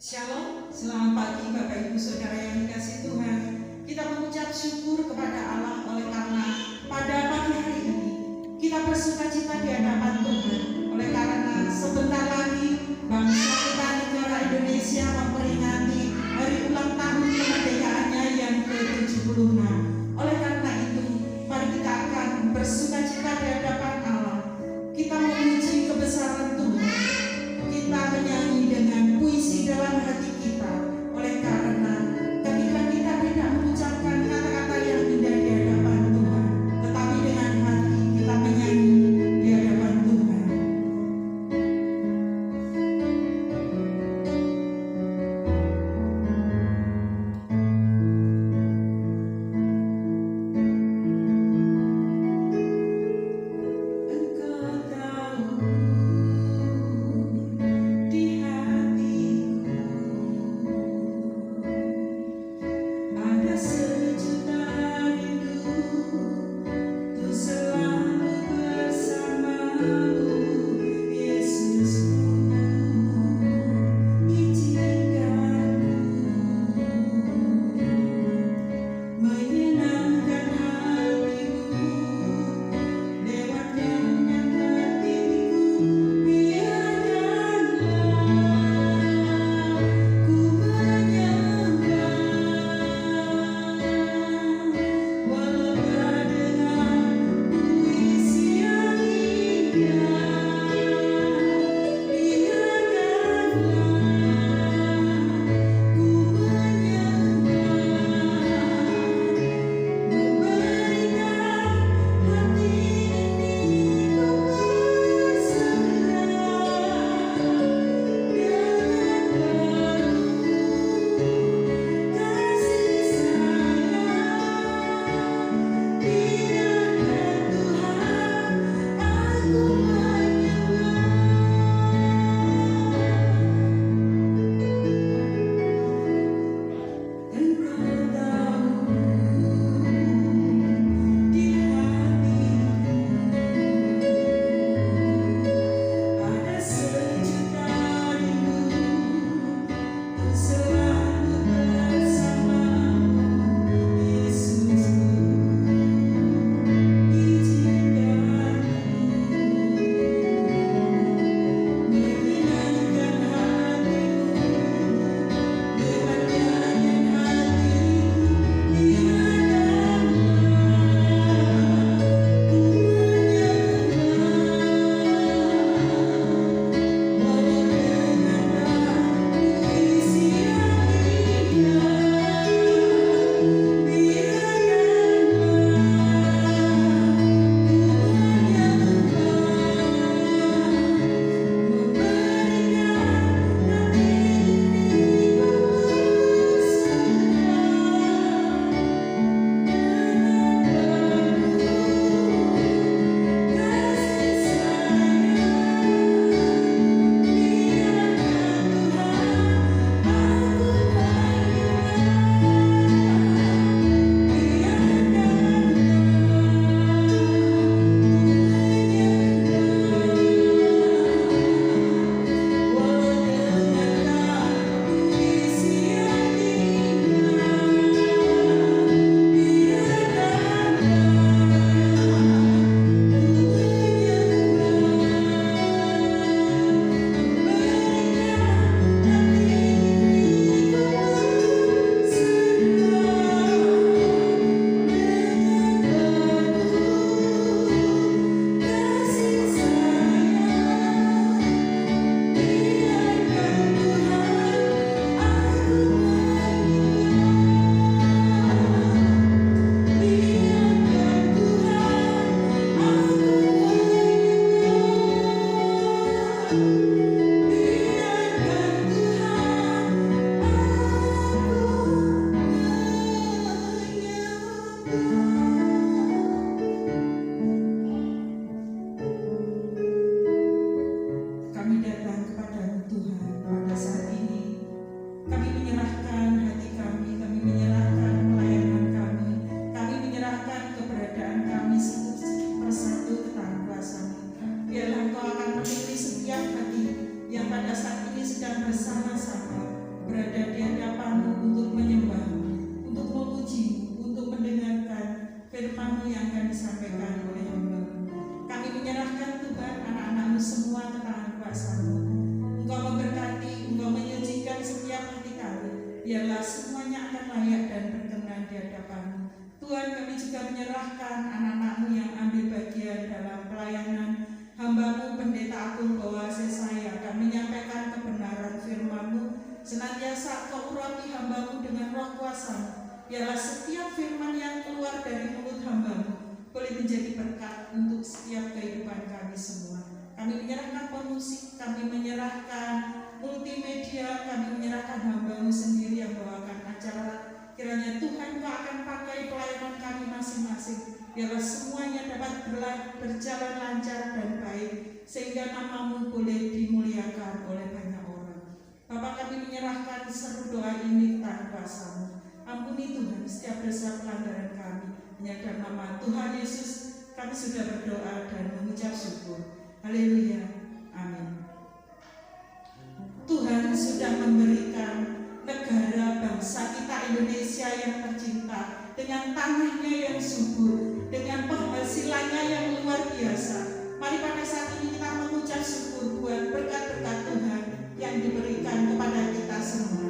Shalom, selamat pagi Bapak Ibu Saudara yang dikasihi Tuhan. Kita mengucap syukur kepada Allah oleh karena pada pagi hari ini kita bersukacita di hadapan Tuhan. Oleh karena sebentar lagi bangsa kita negara Indonesia memperingati hari ulang tahun kemerdekaannya yang ke-76. Oleh karena itu, mari kita akan bersukacita di hadapan Allah. Kita memuji kebesaran Tuhan. Kita menyanyi dengan puisi dalam hati kita. Oleh karena ketika kita tidak mengucapkan kata-kata yang indah di hadapan Tuhan, tetapi dengan hati kita menyanyi di hadapan Tuhan. disampaikan oleh hamba. Kami menyerahkan Tuhan anak-anak-Mu semua ke tangan kuasa-Mu. Engkau memberkati, Engkau menyucikan setiap hati kami. Biarlah semuanya akan layak dan berkenan di hadapan-Mu. Tuhan, kami juga menyerahkan anak-anak-Mu yang ambil bagian dalam pelayanan hamba-Mu Pendeta Agung Bowa Sesaya akan menyampaikan kebenaran firman-Mu. Senantiasa Kau urapi hamba-Mu dengan roh kuasa-Mu. Biarlah setiap firman yang keluar dari mulut hamba-Mu boleh menjadi berkat untuk setiap kehidupan kami semua. Kami menyerahkan pemusik, kami menyerahkan multimedia, kami menyerahkan hamba-Mu sendiri yang bawakan acara. Kiranya Tuhan Kau akan pakai pelayanan kami masing-masing. Biarlah semuanya dapat berjalan lancar dan baik, sehingga nama-Mu boleh dimuliakan oleh banyak orang. Bapa, kami menyerahkan seru doa ini tanpa kuasa-Mu. Ampuni Tuhan setiap dosa pelanggaran kami. Hanya dalam nama Tuhan Yesus kami sudah berdoa dan mengucap syukur. Haleluya. Amin. Tuhan sudah memberikan negara bangsa kita Indonesia yang tercinta dengan tanahnya yang subur, dengan penghasilannya yang luar biasa. Mari pada saat ini kita mengucap syukur buat berkat-berkat Tuhan yang diberikan kepada kita semua.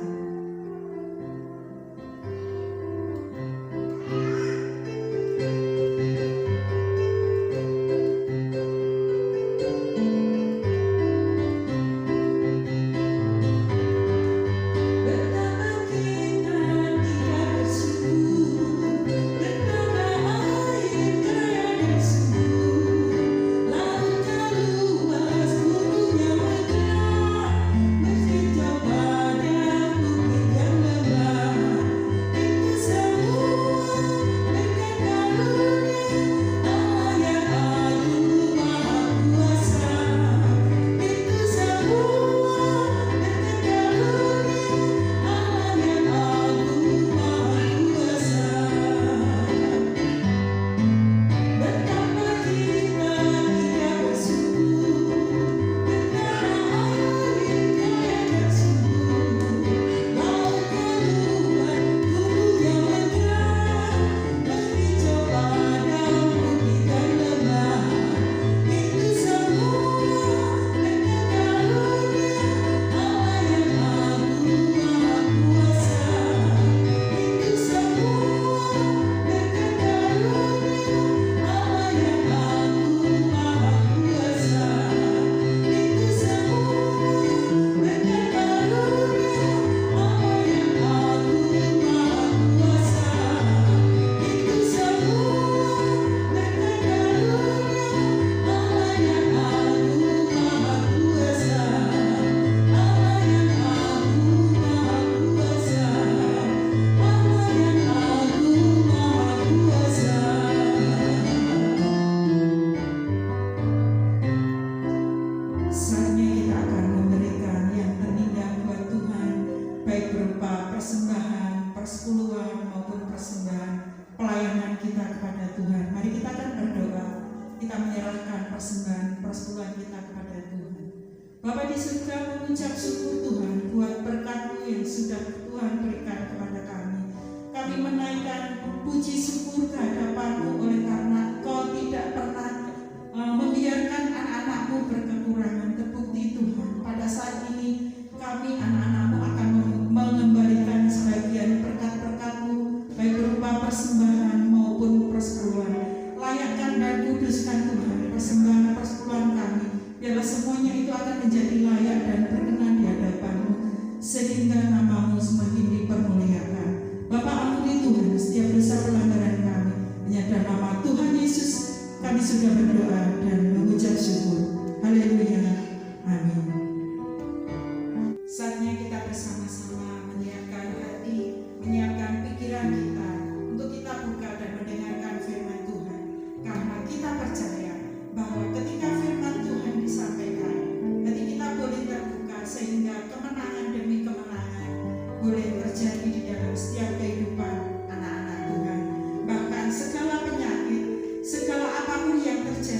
Segala apapun yang terjadi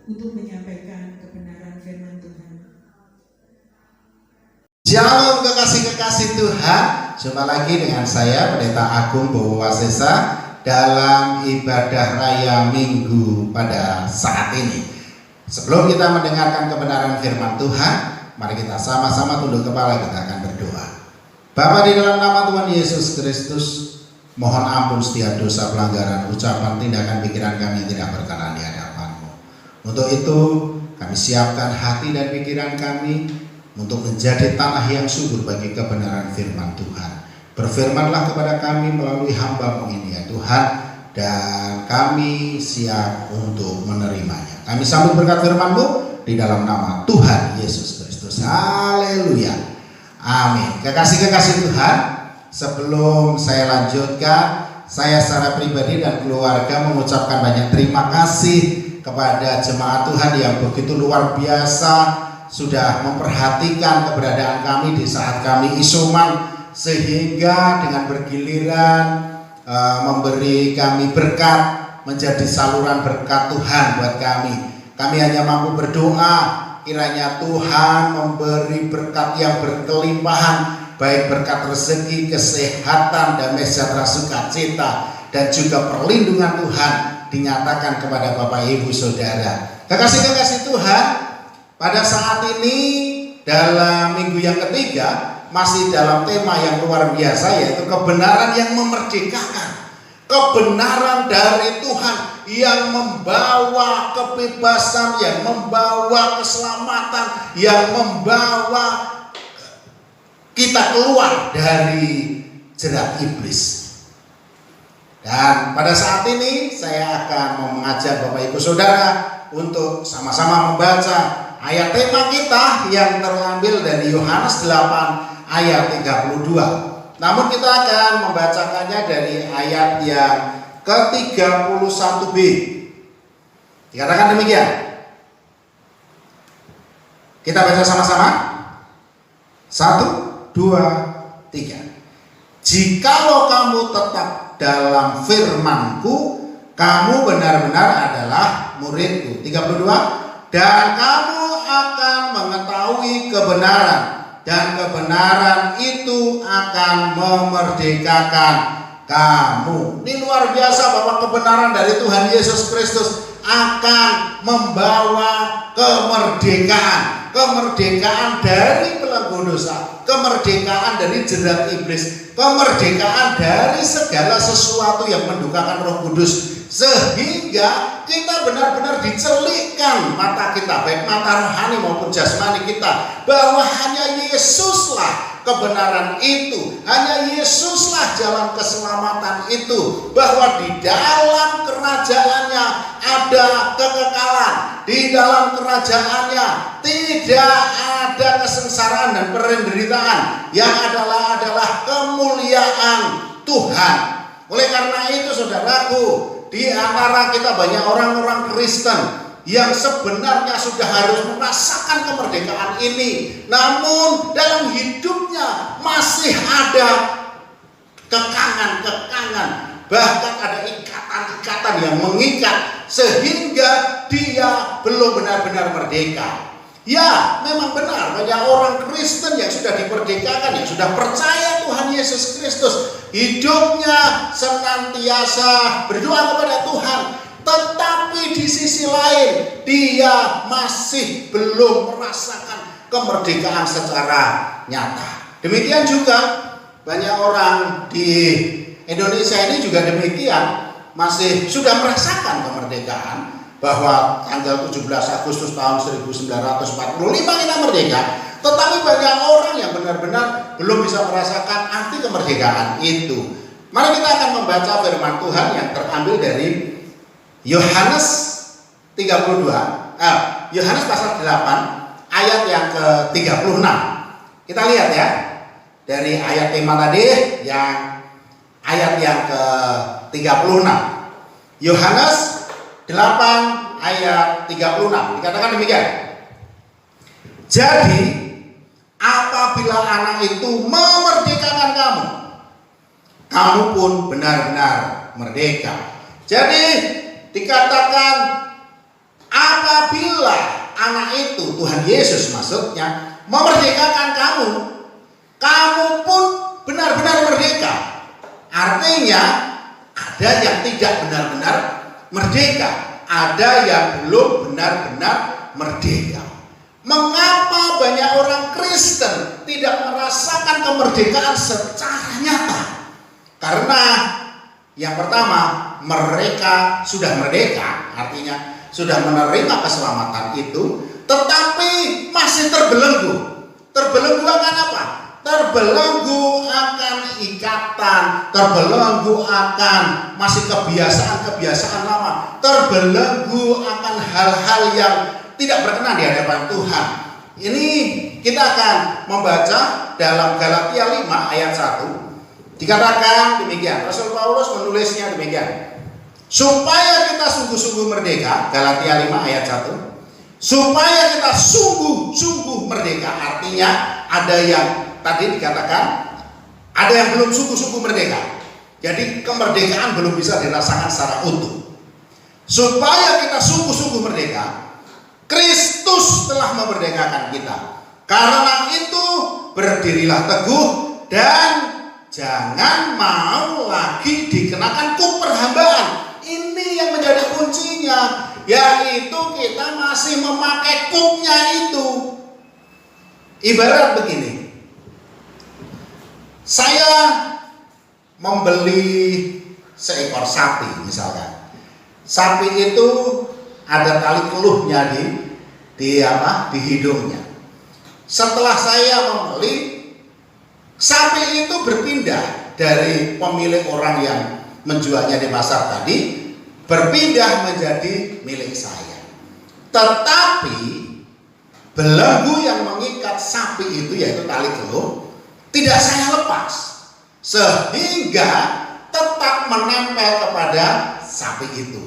untuk menyampaikan kebenaran firman Tuhan. Shalom kekasih-kekasih Tuhan. Jumpa lagi dengan saya Pendeta Agung Bowo Wasesa dalam ibadah raya Minggu pada saat ini. Sebelum kita mendengarkan kebenaran firman Tuhan, mari kita sama-sama tunduk kepala, kita akan berdoa. Bapa, di dalam nama Tuhan Yesus Kristus, mohon ampun setiap dosa, pelanggaran, ucapan, tindakan, pikiran kami yang tidak berkenan di hadapan-Mu. Untuk itu kami siapkan hati dan pikiran kami untuk menjadi tanah yang subur bagi kebenaran firman Tuhan. Berfirmanlah kepada kami melalui hamba-Mu ini ya Tuhan, dan kami siap untuk menerimanya. Kami sambut berkat firman-Mu di dalam nama Tuhan Yesus Kristus. Haleluya. Amin. Kekasih-kekasih Tuhan, sebelum saya lanjutkan, saya secara pribadi dan keluarga mengucapkan banyak terima kasih kepada jemaat Tuhan yang begitu luar biasa sudah memperhatikan keberadaan kami di saat kami isoman, sehingga dengan bergiliran memberi kami berkat, menjadi saluran berkat Tuhan buat kami. Kami hanya mampu berdoa kiranya Tuhan memberi berkat yang berkelimpahan, baik berkat rezeki, kesehatan, damai sejahtera, sukacita, dan juga perlindungan Tuhan dinyatakan kepada Bapak Ibu Saudara. Kekasih-kekasih Tuhan, pada saat ini dalam minggu yang ketiga masih dalam tema yang luar biasa, yaitu kebenaran yang memerdekakan. Kebenaran dari Tuhan yang membawa kebebasan, yang membawa keselamatan, yang membawa kita keluar dari jerat iblis. Dan pada saat ini saya akan mengajak Bapak Ibu Saudara untuk sama-sama membaca ayat tema kita yang terambil dari Yohanes 8 ayat 32. Namun kita akan membacakannya dari ayat yang ke-31b. Dikatakan demikian. Kita baca sama-sama. 1, 2, 3. Jikalau kamu tetap dalam firman-Ku, kamu benar-benar adalah murid-Ku. 32. Dan kamu akan mengetahui kebenaran, dan kebenaran itu akan memerdekakan kamu. Ini luar biasa bahwa kebenaran dari Tuhan Yesus Kristus akan membawa kemerdekaan. Kemerdekaan dari belenggu dosa, kemerdekaan dari jerat iblis, kemerdekaan dari segala sesuatu yang mendukakan Roh Kudus, sehingga kita benar-benar dicelikkan mata kita, baik mata rohani maupun jasmani kita, bahwa hanya Yesuslah kebenaran itu, hanya Yesuslah jalan keselamatan itu, bahwa di dalam kerajaannya ada kekekalan, di dalam kerajaannya tidak ada kesengsaraan dan penderitaan, yang adalah kemuliaan Tuhan. Oleh karena itu saudaraku, di antara kita banyak orang-orang Kristen yang sebenarnya sudah harus merasakan kemerdekaan ini, namun dalam hidupnya masih ada kekangan-kekangan, bahkan ada ikatan-ikatan yang mengikat sehingga dia belum benar-benar merdeka. Ya, memang benar banyak orang Kristen yang sudah diperdekakan, yang sudah percaya Tuhan Yesus Kristus, hidupnya senantiasa berdoa kepada Tuhan, tetapi di sisi lain dia masih belum merasakan kemerdekaan secara nyata. Demikian juga banyak orang di Indonesia ini juga demikian, masih sudah merasakan kemerdekaan, bahwa tanggal 17 Agustus tahun 1945 kita merdeka, tetapi banyak orang yang benar-benar belum bisa merasakan arti kemerdekaan itu. Mari kita akan membaca firman Tuhan yang terambil dari Yohanes 32, Yohanes pasal 8 ayat yang ke-36. Kita lihat ya, dari ayat tema tadi yang ayat yang ke-36. Yohanes 8 ayat 36 dikatakan demikian. Jadi apabila anak itu memerdekakan kamu, kamu pun benar-benar merdeka. Jadi dikatakan Apabila anak itu, Tuhan Yesus maksudnya, memerdekakan kamu, kamu pun benar-benar merdeka. Artinya ada yang tidak benar-benar merdeka, ada yang belum benar-benar merdeka. Mengapa banyak orang Kristen tidak merasakan kemerdekaan secara nyata? Karena yang pertama, mereka sudah merdeka, artinya sudah menerima keselamatan itu, tetapi masih terbelenggu. Terbelenggu akan apa? Terbelenggu akan ikatan, terbelenggu akan masih kebiasaan-kebiasaan lama, terbelenggu akan hal-hal yang tidak berkenan di hadapan Tuhan. Ini kita akan membaca dalam Galatia 5 ayat 1. Dikatakan demikian, Rasul Paulus menulisnya demikian. Supaya kita sungguh-sungguh merdeka, Galatia 5 ayat 1. Supaya kita sungguh-sungguh merdeka, artinya ada yang tadi dikatakan ada yang belum sungguh-sungguh merdeka. Jadi kemerdekaan belum bisa dirasakan secara utuh. Supaya kita sungguh-sungguh merdeka, Kristus telah memerdekakan kita. Karena itu berdirilah teguh dan jangan mau lagi dikenakan kuk perhambaan. Ini yang menjadi kuncinya, yaitu kita masih memakai kuknya itu. Ibarat begini, saya membeli seekor sapi misalkan. Sapi itu ada tali keluhnya di hidungnya. Setelah saya membeli, sapi itu berpindah dari pemilik orang yang menjualnya di pasar tadi, berpindah menjadi milik saya. Tetapi belenggu yang mengikat sapi itu, yaitu tali keluh, tidak saya lepas, sehingga tetap menempel kepada sapi itu.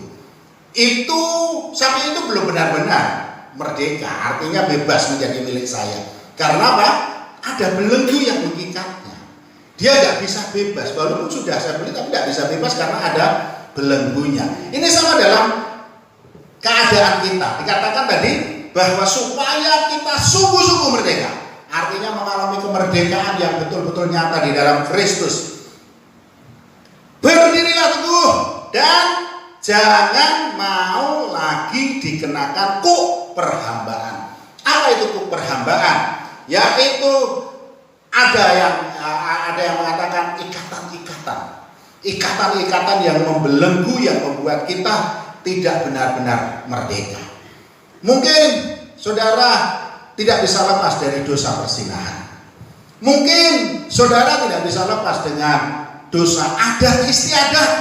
Sapi itu belum benar-benar merdeka, artinya bebas menjadi milik saya. Karena apa? Ada belenggu yang mengikatnya. Dia nggak bisa bebas, walaupun sudah saya beli, tapi nggak bisa bebas karena ada belenggunya. Ini sama dalam keadaan kita. Dikatakan tadi bahwa supaya kita sungguh-sungguh merdeka, artinya mengalami kemerdekaan yang betul-betul nyata di dalam Kristus. Berdirilah teguh dan jangan mau lagi dikenakan kuk perhambaan. Apa itu kuk perhambaan? Yaitu ada yang mengatakan ikatan yang membelenggu, yang membuat kita tidak benar-benar merdeka. Mungkin saudara tidak bisa lepas dari dosa perzinahan. Mungkin saudara tidak bisa lepas dengan dosa adat istiadat.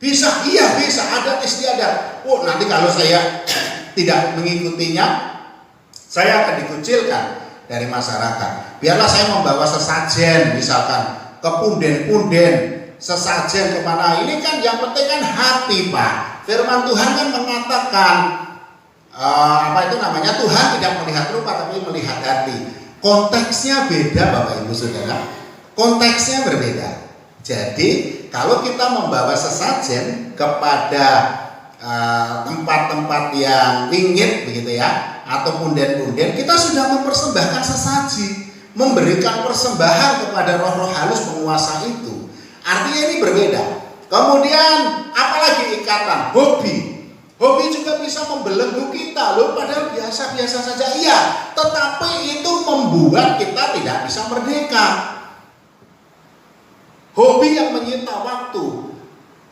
Bisa, iya bisa, adat istiadat. Oh, nanti kalau saya tidak mengikutinya, saya akan dikucilkan dari masyarakat. Biarlah saya membawa sesajen misalkan ke punden-punden, sesajen kemana. Ini kan yang penting kan hati, Pak. Firman Tuhan kan mengatakan Tuhan tidak melihat rupa tapi melihat hati. Konteksnya beda, Bapak Ibu Saudara. Konteksnya berbeda. Jadi kalau kita membawa sesajen kepada tempat-tempat yang wingit begitu ya, atau punden-punden, kita sudah mempersembahkan sesaji, memberikan persembahan kepada roh-roh halus penguasa itu. Artinya ini berbeda. Kemudian apalagi ikatan, hobi juga bisa membelenggu kita loh, padahal biasa-biasa saja, iya, tetapi itu membuat kita tidak bisa merdeka. Hobi yang menyita waktu,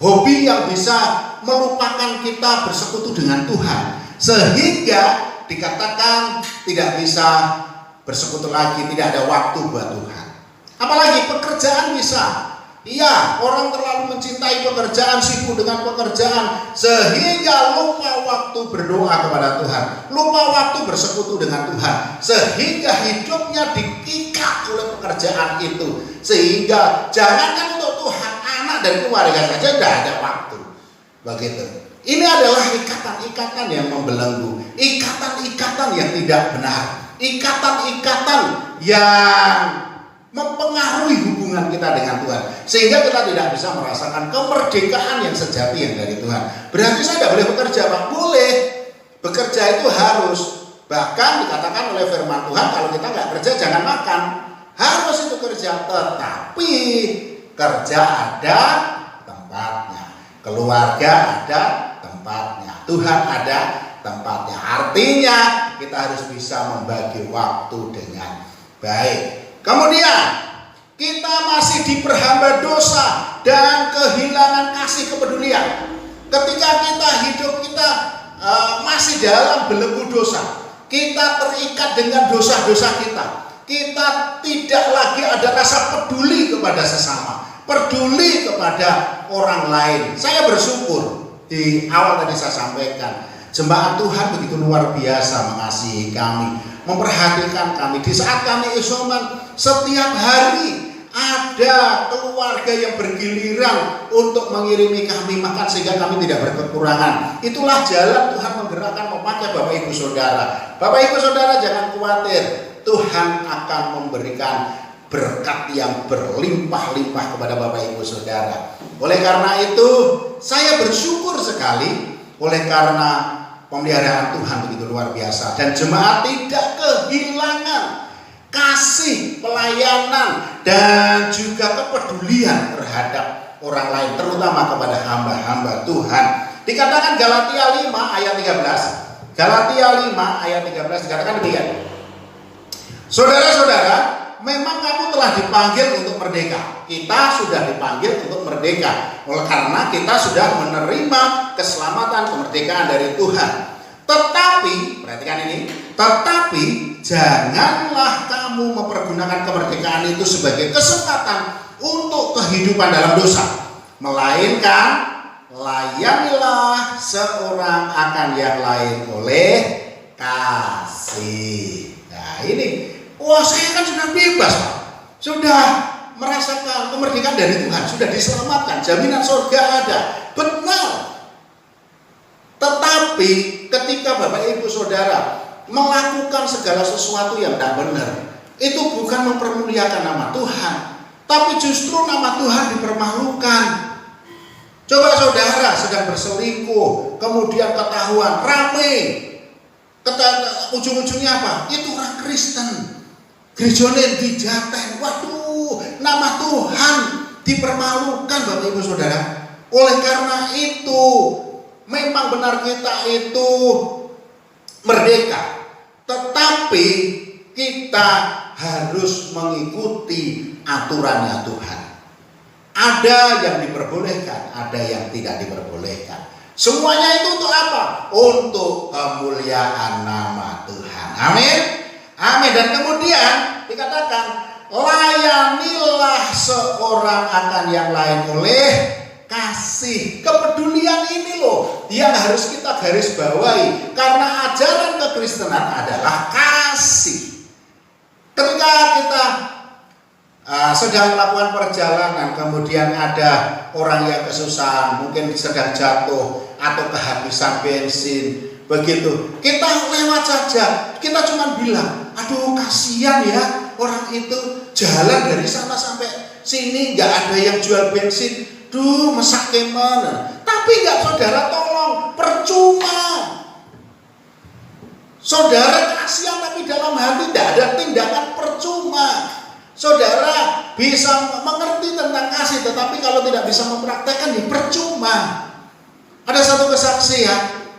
hobi yang bisa melupakan kita bersekutu dengan Tuhan, sehingga dikatakan tidak bisa bersekutu lagi, tidak ada waktu buat Tuhan. Apalagi pekerjaan bisa. Iya, orang terlalu mencintai pekerjaan, sibuk dengan pekerjaan, sehingga lupa waktu berdoa kepada Tuhan, lupa waktu bersekutu dengan Tuhan, sehingga hidupnya diikat oleh pekerjaan itu, sehingga jangankan untuk Tuhan, anak dan keluarga saja tidak ada waktu. Begitu. Ini adalah ikatan-ikatan yang membelenggu, ikatan-ikatan yang tidak benar, ikatan-ikatan yang mempengaruhi hubungan kita dengan Tuhan, sehingga kita tidak bisa merasakan kemerdekaan yang sejati yang dari Tuhan. Berarti saya tidak boleh bekerja, Pak? Boleh. Kerja itu harus. Bahkan dikatakan oleh firman Tuhan, kalau kita nggak kerja jangan makan. Harus itu kerja, tetapi kerja ada tempatnya, keluarga ada tempatnya, Tuhan ada tempatnya. Artinya kita harus bisa membagi waktu dengan baik. Kemudian kita masih diperhamba dosa dan kehilangan kasih kepedulian. Ketika kita hidup masih dalam belenggu dosa, kita terikat dengan dosa-dosa kita tidak lagi ada rasa peduli kepada sesama, peduli kepada orang lain. Saya bersyukur di awal tadi saya sampaikan, jemaat Tuhan begitu luar biasa mengasihi kami, memperhatikan kami. Di saat kami isoman, setiap hari ada keluarga yang bergiliran untuk mengirimi kami makan sehingga kami tidak berkekurangan. Itulah jalan Tuhan menggerakkan memakai Bapak Ibu Saudara. Bapak Ibu Saudara jangan khawatir, Tuhan akan memberikan berkat yang berlimpah-limpah kepada Bapak Ibu Saudara. Oleh karena itu saya bersyukur sekali, oleh karena pemeliharaan Tuhan begitu luar biasa dan jemaat tidak kehilangan kasih, pelayanan, dan juga kepedulian terhadap orang lain, terutama kepada hamba-hamba Tuhan. Dikatakan Galatia 5 ayat 13. Galatia 5 ayat 13 dikatakan demikian. Saudara-saudara, memang kamu telah dipanggil untuk merdeka. Kita sudah dipanggil untuk merdeka, oleh karena kita sudah menerima keselamatan, kemerdekaan dari Tuhan. Tetapi, perhatikan ini, tetapi janganlah kamu mempergunakan kemerdekaan itu sebagai kesempatan untuk kehidupan dalam dosa, melainkan layanilah seorang akan yang lain oleh kasih. Nah ini, wah saya kan sudah bebas Pak, sudah merasakan kemerdekaan dari Tuhan, sudah diselamatkan, jaminan surga ada, benar. Tetapi ketika Bapak Ibu Saudara melakukan segala sesuatu yang tidak benar, itu bukan mempermuliakan nama Tuhan, tapi justru nama Tuhan dipermalukan. Coba saudara sedang berselingkuh, kemudian ketahuan, rame, ujung-ujungnya apa? Itu orang Kristen, gerejane dijaten, waduh, nama Tuhan dipermalukan Bapak Ibu Saudara. Oleh karena itu, memang benar kita itu merdeka, tetapi kita harus mengikuti aturannya Tuhan. Ada yang diperbolehkan, ada yang tidak diperbolehkan. Semuanya itu untuk apa? Untuk kemuliaan nama Tuhan. Amin. Amin. Dan kemudian dikatakan, layanilah seorang akan yang lain oleh kasih. Kepedulian ini loh yang harus kita garis bawahi, karena ajaran kekristenan adalah kasih. Ketika kita sedang melakukan perjalanan, kemudian ada orang yang kesusahan, mungkin sedang jatuh atau kehabisan bensin, begitu kita lewat saja, kita cuma bilang, aduh kasihan ya orang itu jalan dari sana sampai sini nggak ada yang jual bensin, duh mesak keman. Tapi nggak saudara tolong, percuma. Saudara kasihan tapi dalam hati tidak ada tindakan, percuma. Saudara bisa mengerti tentang kasih, tetapi kalau tidak bisa mempraktekkan, ya percuma. Ada satu kesaksian,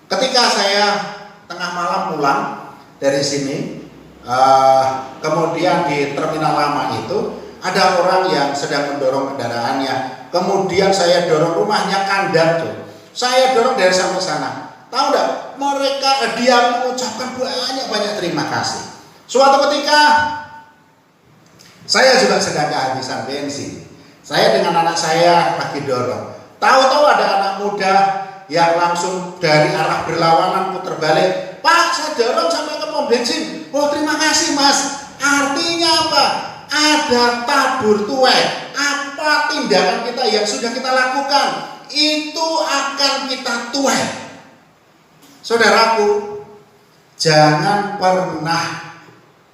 ketika saya tengah malam pulang dari sini, kemudian di terminal lama itu ada orang yang sedang mendorong kendaraannya. Kemudian saya dorong, rumahnya kandas tuh. Saya dorong dari sampai sana. Tahu enggak? Mereka, dia mengucapkan banyak terima kasih. Suatu ketika saya juga sedang kehabisan bensin. Saya dengan anak saya lagi dorong. Tahu-tahu ada anak muda yang langsung dari arah berlawanan putar balik. Pak, saya dorong sampai ke pom bensin. Oh, terima kasih Mas. Artinya apa? Ada tabur tuai. Apa tindakan kita yang sudah kita lakukan, itu akan kita tuai. Saudaraku, jangan pernah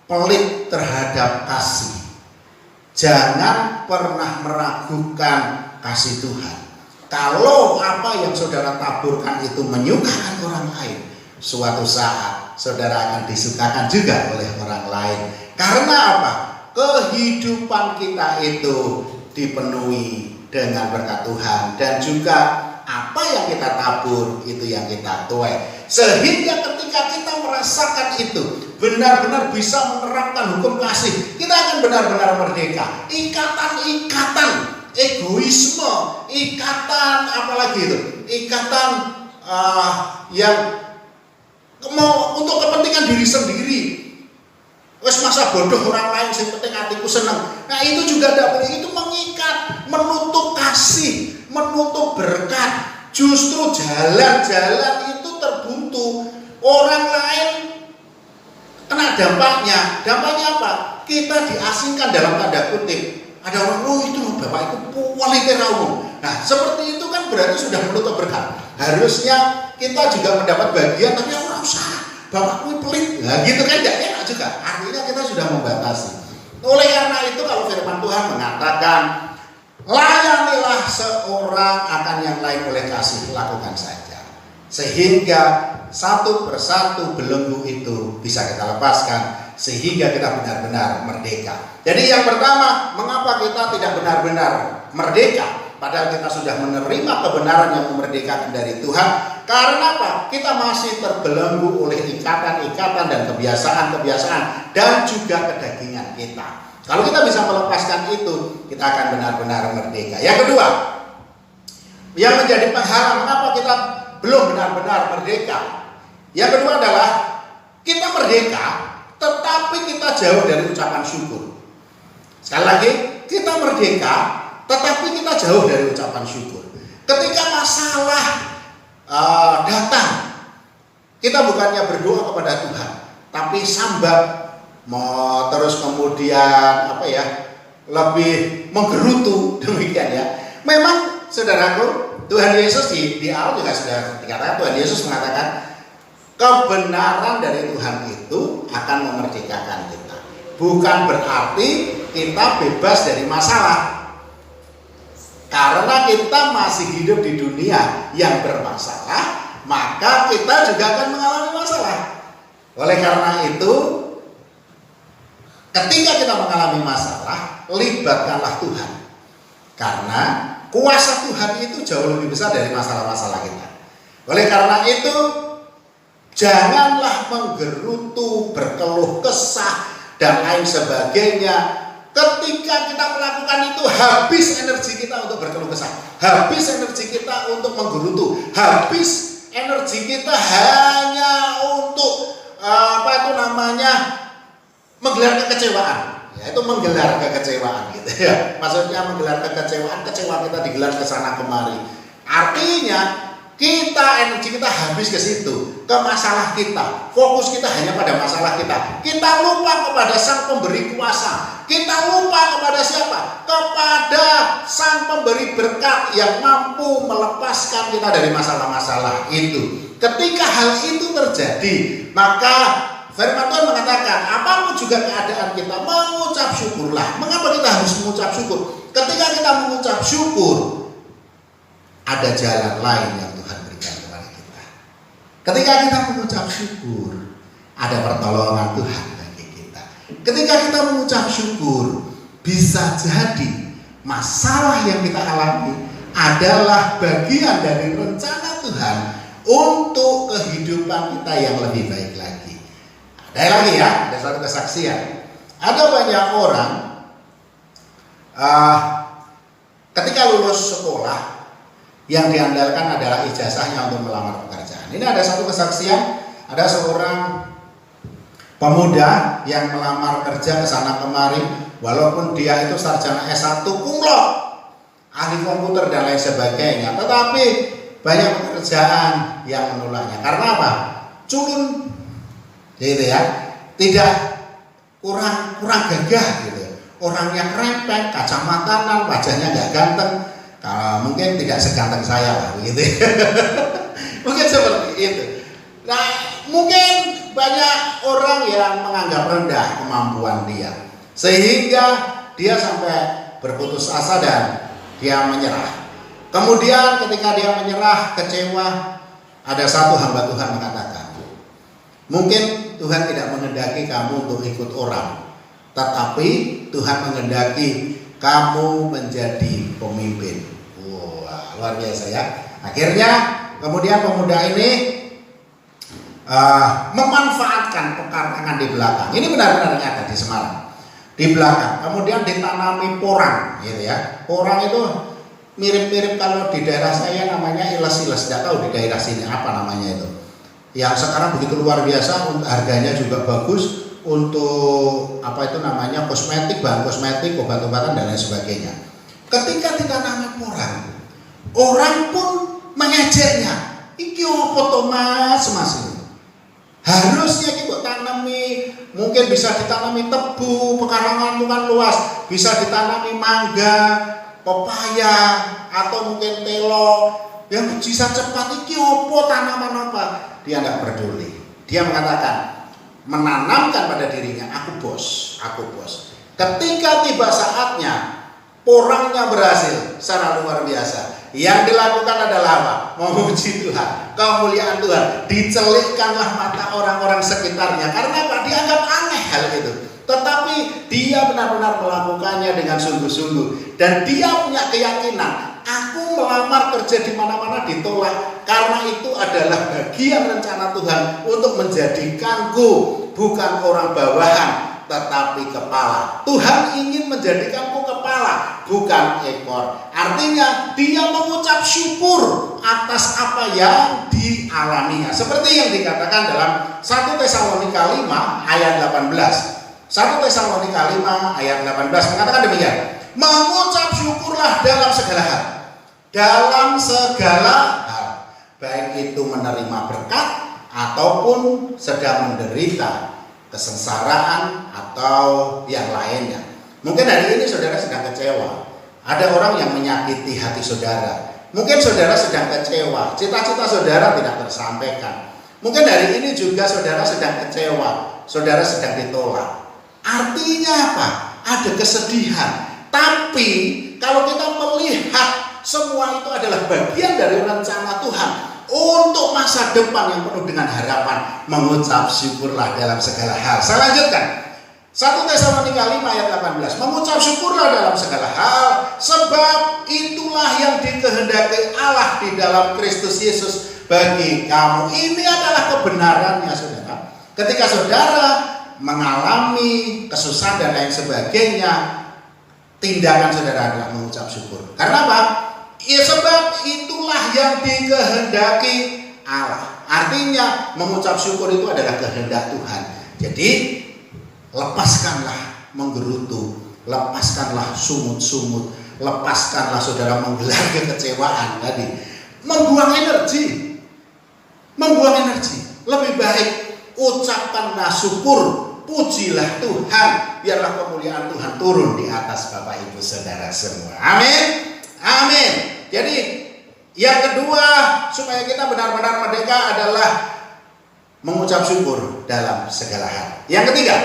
pelit terhadap kasih. Jangan pernah meragukan kasih Tuhan. Kalau apa yang saudara taburkan itu menyukakan orang lain, suatu saat saudara akan disukakan juga oleh orang lain. Karena apa? Kehidupan kita itu dipenuhi dengan berkat Tuhan, dan juga apa yang kita tabur itu yang kita tuai. Sehingga ketika kita merasakan itu, benar-benar bisa menerapkan hukum kasih, kita akan benar-benar merdeka. Ikatan-ikatan egoisme, ikatan apalagi itu, ikatan yang mau untuk kepentingan diri sendiri. Wes masa bodoh orang lain, sing penting hatiku senang. Nah itu juga tidak boleh. Itu mengikat, menutup kasih, menutup berkat. Justru jalan-jalan itu terbuntu. Orang lain kena dampaknya. Dampaknya apa? Kita diasingkan dalam tanda kutip. Ada orang, oh itu bapak itu kualitas umum. Nah seperti itu kan berarti sudah menutup berkat. Harusnya kita juga mendapat bagian, tapi orang usaha bapakku pelit. Nah gitu kan tidak enak juga. Artinya kita sudah membatasi. Oleh karena itu kalau firman Tuhan mengatakan, layanilah seorang akan yang lain oleh kasih, lakukan saja. Sehingga satu persatu belenggu itu bisa kita lepaskan, sehingga kita benar-benar merdeka. Jadi yang pertama, mengapa kita tidak benar-benar merdeka? Padahal kita sudah menerima kebenaran yang memerdekakan dari Tuhan. Karena apa? Kita masih terbelenggu oleh ikatan-ikatan dan kebiasaan-kebiasaan dan juga kedagingan kita. Kalau kita bisa melepaskan itu, kita akan benar-benar merdeka. Yang kedua, yang menjadi penghalang mengapa kita belum benar-benar merdeka. Yang kedua adalah kita merdeka, tetapi kita jauh dari ucapan syukur. Sekali lagi, kita merdeka, tetapi kita jauh dari ucapan syukur. Ketika masalah datang, kita bukannya berdoa kepada Tuhan, tapi sambat, mau terus kemudian lebih menggerutu demikian ya. Memang saudaraku, Tuhan Yesus di awal juga sudah dikatakan, Tuhan Yesus mengatakan kebenaran dari Tuhan itu akan memerdekakan kita. Bukan berarti kita bebas dari masalah. Karena kita masih hidup di dunia yang bermasalah, maka kita juga akan mengalami masalah. Oleh karena itu, ketika kita mengalami masalah, libatkanlah Tuhan. Karena kuasa Tuhan itu jauh lebih besar dari masalah-masalah kita. Oleh karena itu, janganlah menggerutu, berkeluh kesah, dan lain sebagainya. Ketika kita melakukan itu, habis energi kita untuk berkeluh kesah, habis energi kita untuk menggerutu, habis energi kita hanya untuk menggelar kekecewaan, yaitu menggelar kekecewaan gitu ya. Maksudnya menggelar kekecewaan, kecewa kita digelar ke sana kemari. Artinya energi kita habis ke situ, ke masalah kita. Fokus kita hanya pada masalah kita. Kita lupa kepada Sang Pemberi kuasa. Kita lupa kepada siapa? Kepada Sang Pemberi berkat yang mampu melepaskan kita dari masalah-masalah itu. Ketika hal itu terjadi, maka firman Tuhan mengatakan, apapun juga keadaan kita, mengucap syukurlah. Mengapa kita harus mengucap syukur? Ketika kita mengucap syukur, ada jalan lain yang Tuhan berikan kepada kita. Ketika kita mengucap syukur, ada pertolongan Tuhan bagi kita. Ketika kita mengucap syukur, bisa jadi masalah yang kita alami adalah bagian dari rencana Tuhan untuk kehidupan kita yang lebih baik lagi. Ada lagi ya, ada satu kesaksian. Ada banyak orang ketika lulus sekolah, yang diandalkan adalah ijazahnya untuk melamar pekerjaan. Ini ada satu kesaksian, ada seorang pemuda yang melamar kerja ke sana kemari, walaupun dia itu sarjana S1 cum laude, ahli komputer dan lain sebagainya, tetapi banyak pekerjaan yang menolaknya. Karena apa? Culun, gitu ya, tidak kurang gagah gitu. Orang yang rempeng, kacamataan, wajahnya nggak ganteng. Kalau mungkin tidak seganteng saya lah begitu. Mungkin seperti itu. Nah, mungkin banyak orang yang menganggap rendah kemampuan dia, sehingga dia sampai berputus asa dan dia menyerah. Kemudian ketika dia menyerah, kecewa, ada satu hamba Tuhan mengatakan, Mungkin Tuhan tidak menghendaki kamu untuk ikut orang, tetapi Tuhan menghendaki kamu menjadi pemimpin. Wah, luar biasa ya. Akhirnya kemudian pemuda ini memanfaatkan pekarangan di belakang. Ini benar-benar nyata di Semarang. Di belakang, kemudian ditanami porang, gitu ya. Porang itu mirip-mirip kalau di daerah saya namanya iles-iles. Tidak tahu di daerah sini apa namanya itu. Yang sekarang begitu luar biasa, harganya juga bagus untuk apa itu namanya kosmetik, bahan kosmetik, obat-obatan dan lain sebagainya. Ketika ditanami porang, orang pun mengejeknya. Iki opo to mas ini? Harusnya kita tanami, mungkin bisa ditanami tebu, pekarangan lumayan luas, bisa ditanami mangga, pepaya, atau mungkin telo yang bisa cepat. Iki opo tanaman apa? Dia tidak peduli. Dia mengatakan, menanamkan pada dirinya, aku bos. Ketika tiba saatnya, porangnya berhasil secara luar biasa. Yang dilakukan adalah apa? Memuji Tuhan, kemuliaan Tuhan. Dicelikkanlah mata orang-orang sekitarnya. Karena apa? Dianggap aneh hal itu. Tetapi dia benar-benar melakukannya dengan sungguh-sungguh. Dan dia punya keyakinan, aku melamar kerja di mana-mana ditolak. Karena itu adalah bagian rencana Tuhan untuk menjadikanku bukan orang bawahan, tetapi kepala. Tuhan ingin menjadikanku kepala, bukan ekor. Artinya dia mengucap syukur atas apa yang dialaminya. Seperti yang dikatakan dalam 1 Tesalonika 5 ayat 18. 1 Tesalonika 5 ayat 18 mengatakan demikian. Mengucap syukurlah dalam segala hal. Dalam segala hal. Baik itu menerima berkat ataupun sedang menderita kesengsaraan atau yang lainnya. Mungkin hari ini saudara sedang kecewa. Ada orang yang menyakiti hati saudara. Mungkin saudara sedang kecewa, cita-cita saudara tidak tersampaikan. Mungkin hari ini juga saudara sedang kecewa, saudara sedang ditolak. Artinya apa? Ada kesedihan. Tapi kalau kita melihat semua itu adalah bagian dari rencana Tuhan untuk masa depan yang penuh dengan harapan, mengucap syukurlah dalam segala hal. Saya lanjutkan. 1 Tesalonika 5 ayat 18. Mengucap syukurlah dalam segala hal, sebab itulah yang dikehendaki Allah di dalam Kristus Yesus bagi kamu. Ini adalah kebenarannya, saudara. Ketika saudara mengalami kesusahan dan lain sebagainya, tindakan saudara adalah mengucap syukur. Karena apa? Ya sebab itulah yang dikehendaki Allah. Artinya mengucap syukur itu adalah kehendak Tuhan. Jadi lepaskanlah menggerutu, lepaskanlah sumut-sumut, lepaskanlah saudara menggelar kekecewaan tadi. Membuang energi. Lebih baik ucapkanlah syukur, pujilah Tuhan, biarlah kemuliaan Tuhan turun di atas Bapak Ibu Saudara semua. Amin. Amin. Jadi yang kedua supaya kita benar-benar merdeka adalah mengucap syukur dalam segala hal. Yang ketiga,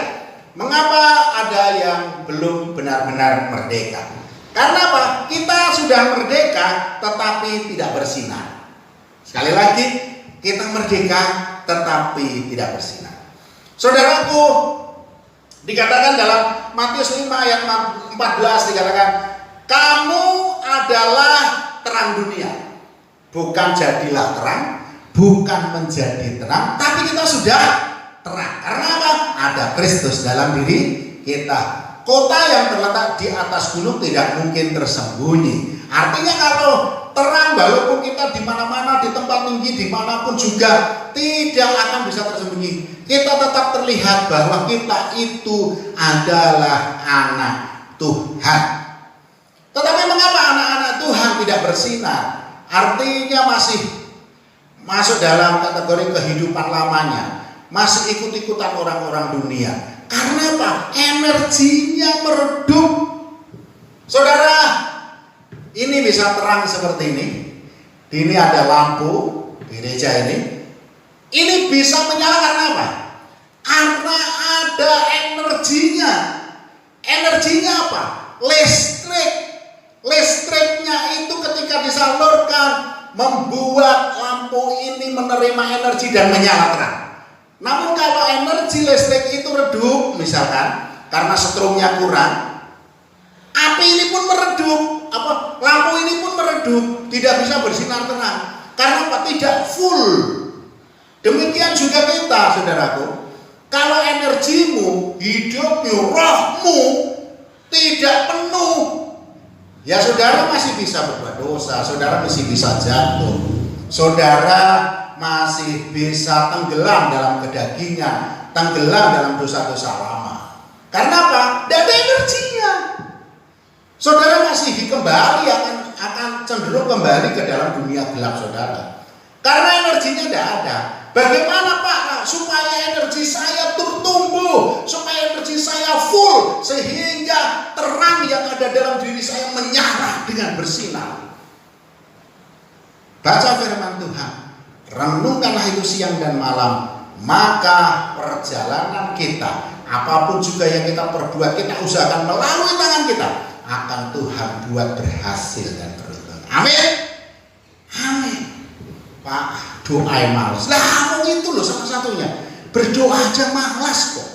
mengapa ada yang belum benar-benar merdeka? Karena apa? Kita sudah merdeka tetapi tidak bersinar. Sekali lagi, kita merdeka tetapi tidak bersinar. Saudaraku, dikatakan dalam Matius 5 ayat 14 dikatakan, kamu adalah terang dunia. Bukan jadilah terang, bukan menjadi terang, tapi kita sudah terang. Karena apa? Ada Kristus dalam diri kita. Kota yang terletak di atas gunung tidak mungkin tersembunyi. Artinya kalau terang, walaupun kita di mana-mana, di tempat tinggi, dimanapun juga tidak akan bisa tersembunyi. Kita tetap terlihat bahwa kita itu adalah anak Tuhan. Tetapi mengapa anak-anak Tuhan tidak bersinar? Artinya masih masuk dalam kategori kehidupan lamanya, masih ikut-ikutan orang-orang dunia. Karena apa? Energinya meredup. Saudara, ini bisa terang seperti ini. Ini ada lampu gereja ini. Ini bisa menyala karena apa? Karena ada energinya. Energinya apa? Listrik. Listriknya itu ketika disalurkan membuat lampu ini menerima energi dan menyala terang. Namun kalau energi listrik itu redup, misalkan karena strumnya kurang, api ini pun meredup, lampu ini pun meredup, tidak bisa bersinar terang. Karena apa? Tidak full. Demikian juga kita, saudaraku. Kalau energimu, hidupmu, rohmu tidak penuh, ya saudara masih bisa berbuat dosa, saudara masih bisa jatuh, saudara masih bisa tenggelam dalam kedagingan, tenggelam dalam dosa-dosa lama. Karena apa? Tidak ada energinya. Saudara masih kembali akan cenderung kembali ke dalam dunia gelap saudara. Karena energinya tidak ada. Bagaimana Pak supaya energi saya tumbuh, supaya energi saya full, sehingga terang yang ada dalam diri saya menyala dengan bersinar? Baca firman Tuhan, renungkanlah itu siang dan malam, maka perjalanan kita, apapun juga yang kita perbuat, kita usahakan melalui tangan kita, akan Tuhan buat berhasil dan beruntung. Amin. Amin. Pak, doa yang malas. Lah, itu loh salah satunya. Berdoa aja malas kok.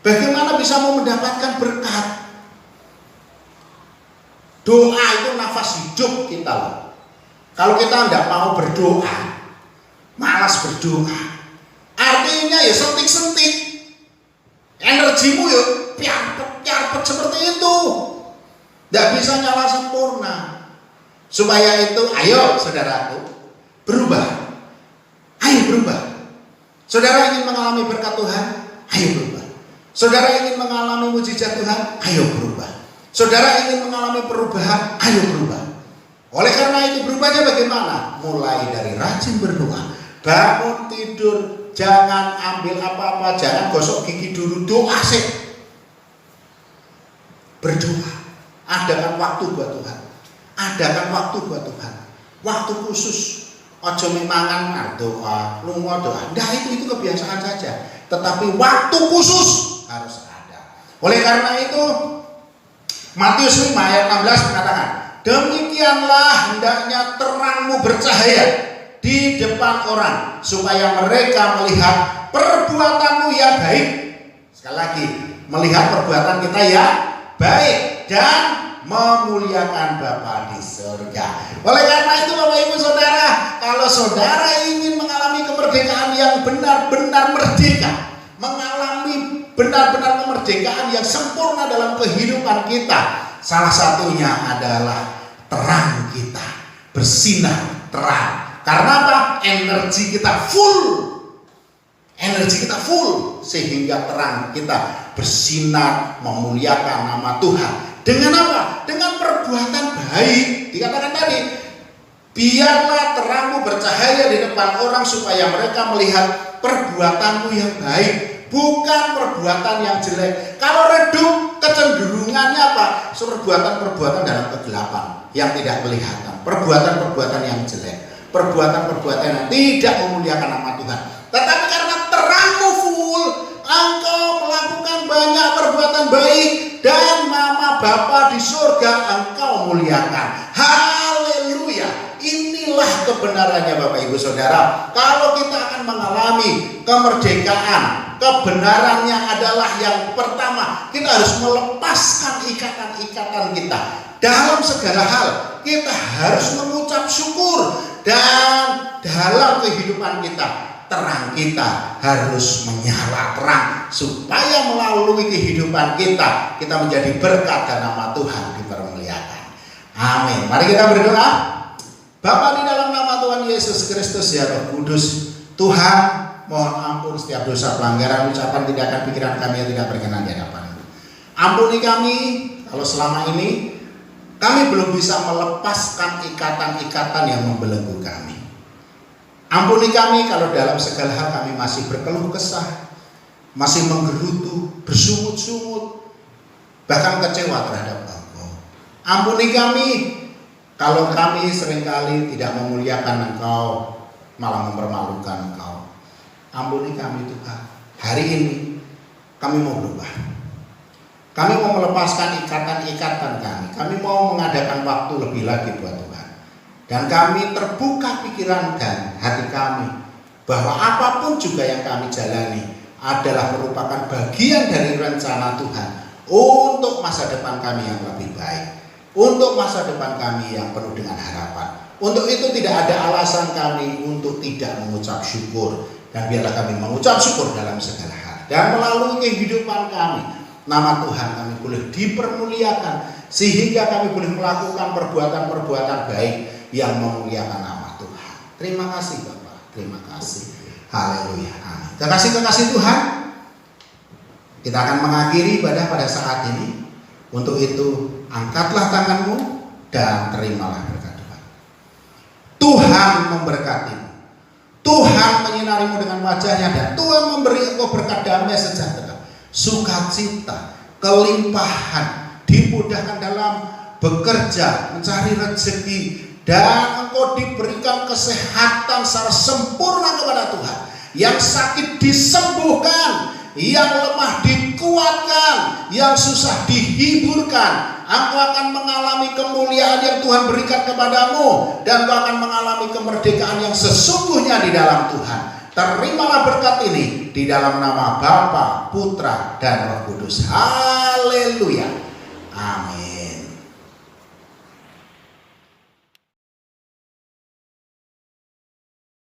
Bagaimana bisa mau mendapatkan berkat? Doa itu nafas hidup kita loh. Kalau kita tidak mau berdoa, malas berdoa, artinya ya sentik-sentik. Energimu ya piarpet seperti itu. Tidak bisa nyala sempurna. Supaya itu, ayo saudaraku, berubah. Ayo berubah. Saudara ingin mengalami berkat Tuhan? Ayo berubah. Saudara ingin mengalami mujizat Tuhan? Ayo berubah. Saudara ingin mengalami perubahan? Ayo berubah. Oleh karena itu berubahnya bagaimana? Mulai dari rajin berdoa. Bangun tidur, jangan ambil apa-apa, jangan gosok gigi dulu, doa sih. Berdoa. Adakan waktu buat Tuhan. Adakan waktu buat Tuhan. Waktu khusus. Ojo memangan doa, lunga doa. Nah itu kebiasaan saja. Tetapi waktu khusus harus ada. Oleh karena itu Matius 5 ayat 16 mengatakan, demikianlah hendaknya terangmu bercahaya di depan orang, supaya mereka melihat perbuatanmu yang baik. Sekali lagi, melihat perbuatan kita yang baik dan memuliakan Bapa di surga. Oleh karena itu Bapak Ibu Saudara, kalau saudara ingin mengalami kemerdekaan yang benar-benar merdeka, mengalami benar-benar kemerdekaan yang sempurna dalam kehidupan kita, salah satunya adalah terang kita bersinar terang. Karena apa? Energi kita full. Energi kita full sehingga terang kita bersinar memuliakan nama Tuhan. Dengan apa? Dengan perbuatan baik. Dikatakan tadi, biarlah terangmu bercahaya di depan orang supaya mereka melihat perbuatanmu yang baik, bukan perbuatan yang jelek. Kalau redup, kecenderungannya apa? Perbuatan-perbuatan dalam kegelapan yang tidak kelihatan, perbuatan-perbuatan yang jelek, perbuatan-perbuatan yang tidak memuliakan nama Tuhan. Tetapi karena terangmu full, engkau melakukan banyak perbuatan baik dan nama Bapa di surga engkau muliakan. Haleluya. Inilah kebenarannya Bapak Ibu Saudara. Kalau kita akan mengalami kemerdekaan, kebenarannya adalah yang pertama, kita harus melepaskan ikatan-ikatan kita. Dalam segala hal kita harus mengucap syukur, dan dalam kehidupan kita terang kita harus menyala terang, supaya melalui kehidupan kita menjadi berkat dan nama Tuhan dipermuliakan. Amin. Mari kita berdoa. Bapa, di dalam nama Tuhan Yesus Kristus, ya Roh Kudus, Tuhan, mohon ampun setiap dosa, pelanggaran, ucapan, tindakan, pikiran kami yang tidak berkenan di hadapan-Mu. Ampuni kami kalau selama ini kami belum bisa melepaskan ikatan-ikatan yang membelenggu kami. Ampuni kami kalau dalam segala hal kami masih berkeluh kesah, masih menggerutu, bersungut-sungut, bahkan kecewa terhadap Engkau. Ampuni kami kalau kami seringkali tidak memuliakan Engkau, malah mempermalukan Engkau. Ampuni kami Tuhan. Hari ini kami mau berubah. Kami mau melepaskan ikatan-ikatan kami. Kami mau mengadakan waktu lebih lagi buat Tuhan. Dan kami terbuka pikiran dan hati kami bahwa apapun juga yang kami jalani adalah merupakan bagian dari rencana Tuhan untuk masa depan kami yang lebih baik, untuk masa depan kami yang penuh dengan harapan. Untuk itu tidak ada alasan kami untuk tidak mengucap syukur, dan biarlah kami mengucap syukur dalam segala hal. Dan melalui kehidupan kami, nama Tuhan kami boleh dipermuliakan, sehingga kami boleh melakukan perbuatan-perbuatan baik yang memuliakan nama Tuhan. Terima kasih Bapak, terima kasih. Haleluya, amin. Kekasih-kekasih Tuhan, kita akan mengakhiri ibadah pada saat ini. Untuk itu, angkatlah tanganmu dan terimalah berkat Tuhan. Tuhan memberkatimu, Tuhan menyinarimu dengan wajahnya, dan Tuhan memberi engkau berkat damai sejahtera, sukacita, kelimpahan, dimudahkan dalam bekerja, mencari rezeki, dan engkau diberikan kesehatan secara sempurna kepada Tuhan. Yang sakit disembuhkan, yang lemah dikuatkan, yang susah dihiburkan. Engkau akan mengalami kemuliaan yang Tuhan berikan kepadamu, dan engkau akan mengalami kemerdekaan yang sesungguhnya di dalam Tuhan. Terimalah berkat ini di dalam nama Bapa, Putra, dan Roh Kudus. Haleluya.